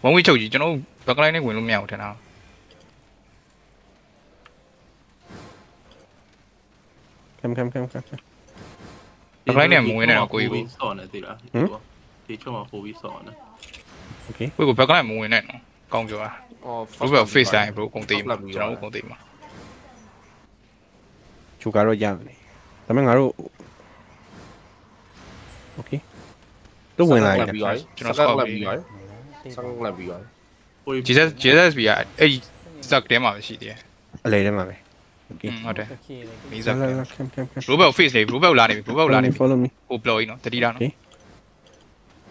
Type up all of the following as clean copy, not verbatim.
ဝမ်ဝေးချုပ်ကြီးကျွန်တော်ဘက်ကလိုက်နဲ့ဝင်လို့မရဘူးထင်တာ Cam. ဘက်ကလိုက်နဲ့မဝင်နဲ့တော့ကိုကြီးကို ဆော့နေသေးလားဒီချုံမှာပို့ပြီးဆော့နေ Okay. ကိုကိုဘက်ကလိုက်မဝင်နဲ့နော်ကောင်းပြောတာ ဘရိုဘယ် face time ဘရိုကုန်သေးမှာကျွန်တော်ကုန်သေးမှာ Chukaro ya. También aro. Okay. 都ဝင်လာတယ် ကျွန်တော်ဆောက်ပြီး ဆောက်လက်ပြီးရော Jesus ဘီကအဲ့စက်တဲမှာပဲရှိသေးတယ် အလေထဲမှာပဲ Okay. ဟုတ်တယ် โอเคเลย မီးစက် Cam. ဘရိုဘယ် face နေဘရိုဘယ်လာနေပြီဘရိုဘယ်လာနေပြီ Follow me. ဟို ploy နော်တတိတာနော် Okay.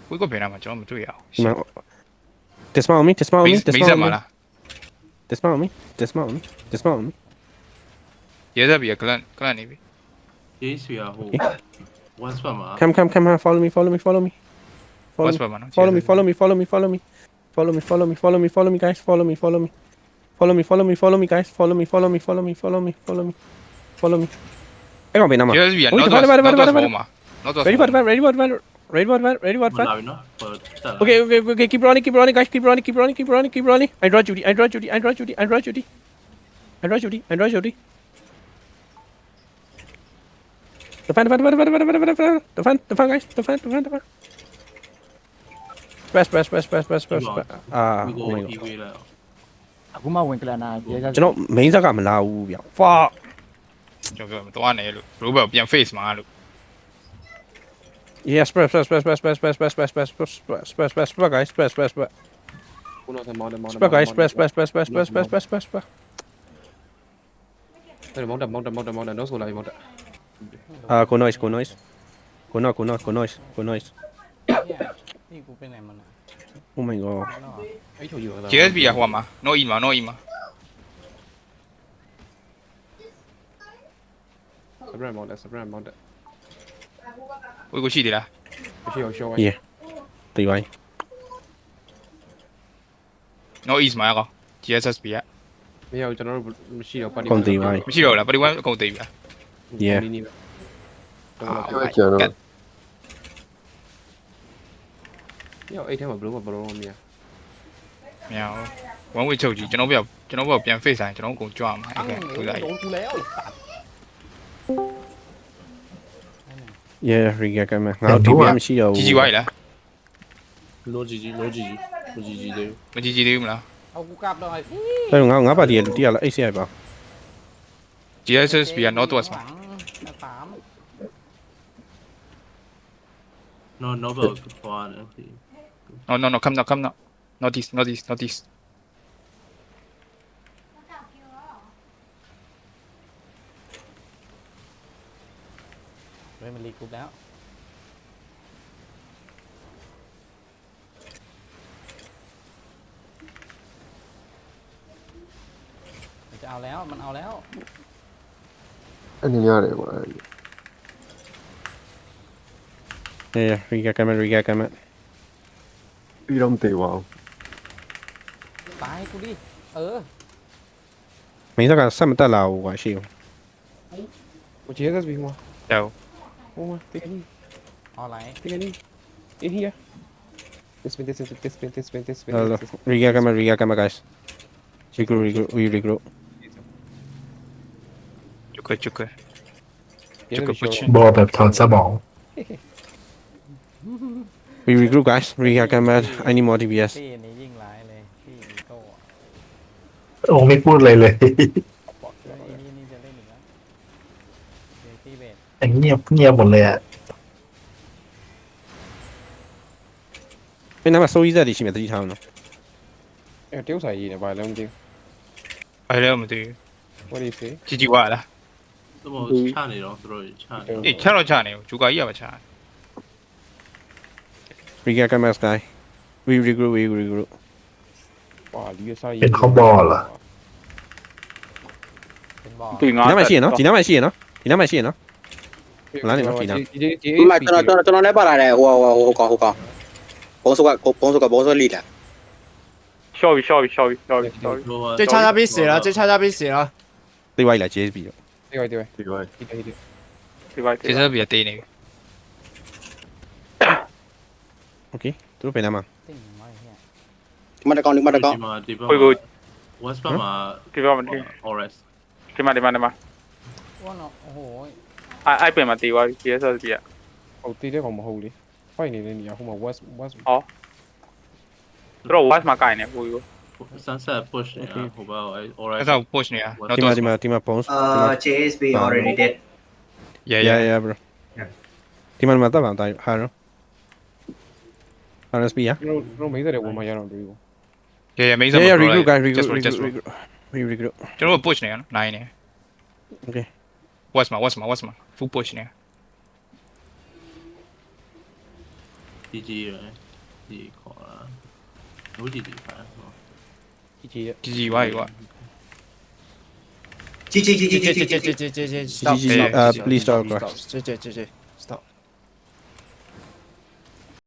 ကိုကိုဘယ်နာမှာကျွန်တော်မတွေ့ရအောင် ဒီမှာ Dismount me. မီးစက်မှာလား Dismount me. Jesus ဘီကကလန့်နေပြီ ရေးဆွေဟို one spot မှာ Cam. Follow me. Follow me, guys. Follow me. Follow me, guys. Follow me. အဲ့ကောင်ဘယ်နာမှာ Jesus ဘီက not not Ready, what? လာပြီနော် Okay. Keep running, guys. Keep running. I draw Judy. Defend, guys. Defend. Press. Ah, ဒီ oh ကို my ပြီး god. ပေးလိုက် အခုမှဝင်ကလနာရဲက ကျွန်တော် main ဇက်ကမလာဘူးဗျ Fuck. ကျွန်တော်ပြောမသွားနဲ့လို့ဘရိုဘယ်ပြန် face မှာလို့ Yes, press, guys. Press. ခုနကမောင်းတယ် Press, guys. Press. တယ်မောင်းတယ်နော်ဆိုလာပြီမောင်းတယ် Go noise. Go noise. นี่กูไปไหนมันอ่ะ Oh my god. အဲ့ချိုယူရတာ Jesus ဘီကဟိုမှာ no in မှာ စပရမ်မောင်းတယ် ကိုကိုရှိသေးလား မရှိအောင်ရှော့ဝိုင်း Yeah. တေးဝိုင်း no is မှာကော Jesus ဘီက မရဘူးကျွန်တော်တို့မရှိတော့ပါတီ ကုန်တေးဝိုင်း မရှိတော့လားပရိဝမ်အကုန်သိပြီလား Yeah. နီးနီးပဲ ကျွန်တော် ညအဲ့ထဲမှာဘလို့မမြင် မရဘူးဝမ်ဝေးချုပ်ကြီးကျွန်တော်ပြောပြန် face ဆိုင်ကျွန်တော်အကုန်ကြွားမှာအဲ့ဒါသူလိုက် โดนกูแล้วไอ้สัตว์ Yeah, Riga ကမှငါတို့ TP မရှိတော့ဘူး ကြီးဝိုင်းလား လိုဂျီဂျီသေး မကြီးသေးဘူးမလား เอากูกลับหน่อย အဲ့တော့ငါပါတီရလူတီရလားအဲ့ဆရာပါ Jesus ဘီက north west မှာ สาม နော် novel ပွားနေ no come now not this เฮ้ยมันรีกรุ๊ปแล้วมันจะเอาแล้วมันเอาแล้ว အနေရတယ်ကွာ Yeah, Riga ကမှ ပြီးတော့မသေးပါဘူး ตายกูดิเออ မင်းကဆက်မတက်လာဘူးကွာရှိဘူး ကိုဂျေဆက်ပြီးမှာ တော့ ဟိုမှာတေးနီး เอาอะไร in here this spin Hello. Riga ကမှ guys. Regroup. จุก บอกแบบถอนสมอง We regroup, guys. Riga ကမှ I need more DPS. พี่นี่ยิ่งร้ายเลยพี่อีโก้อะ โอ้ไม่พูดเลยเลย ไอ้นี่จะเล่นอีกแล้วเดี๋ยวพี่เบส เงียบหมดเลยอ่ะ အဲ့နားမှာစိုးရိမ်စက်တွေရှိမှတတိထားအောင်နော် အဲ့တယောက်ဆိုင်ကြီးနေပါလုံးတင်း ဘာလဲမသိ what do you say ကြီးဝါလား သူ့ဘောချနေတော့သူတို့ချနေ အေးချတော့ချနေဂျူကာကြီးကမချ Riga ကမှ guy. We regroup. ပါလီရဆိုင် เป็นข้อบอลเหรอ เป็นบอล ဒီနားမှာရှိရနော်ဒီနားမှာရှိရနော်လာနေနော်ဒီနား ဂျေဂျေ မကျွန်တော်လည်းပါလာတယ်ဟိုကောင်ဘုံစုကလိလာ ရှော့ပြီ这叉叉逼死了，这叉叉逼死了， သိဝိုင်းလာ JSB တော့ တေးဝိုင်း ဒီကွာ 对吧？ ကျေစဘီကတေးနေပြီ Okay သူတို့ပြန်လာမှာ ติ่งมาไอ้เหี้ย ဒီ မတကောင်ဒီမတကောင် ဒီမှာဒီဘက် ဟိုကို West ဘက်မှာ ဒီဘက်မှာဒီ Oris ဒီမှာ ဝါနော်โอ้โห အဲ့ပင်မှာတီးသွားပြီ GSS ပြ ဟုတ်တီးတဲ့ကောင်မဟုတ်လေ fight နေတဲ့နေရာဟိုမှာ west သူတို့ watch မှာကိုင်နေဟိုကို Sunset push နေတာဟိုဘက် Oris အဲ့ဒါ push နေတာ ဒီမှာ bones JSB already dead. yeah bro ဒီမှာတော့ပါတိုင်းဟာရော RSP ရ တို့မိတဲ့ဝင်မရတော့တွေ့ဘူး yeah main yeah regroup guys just regroup ကျွန်တော် push နေရနော်နိုင်နေ okay west မှာ full push နေ GG ရယ်ဒီခေါ်လာဟိုဒီဒီဖာ ကြီးရဲ့ GG ဝါရွာ GG. Stop. please stop GG. Stop.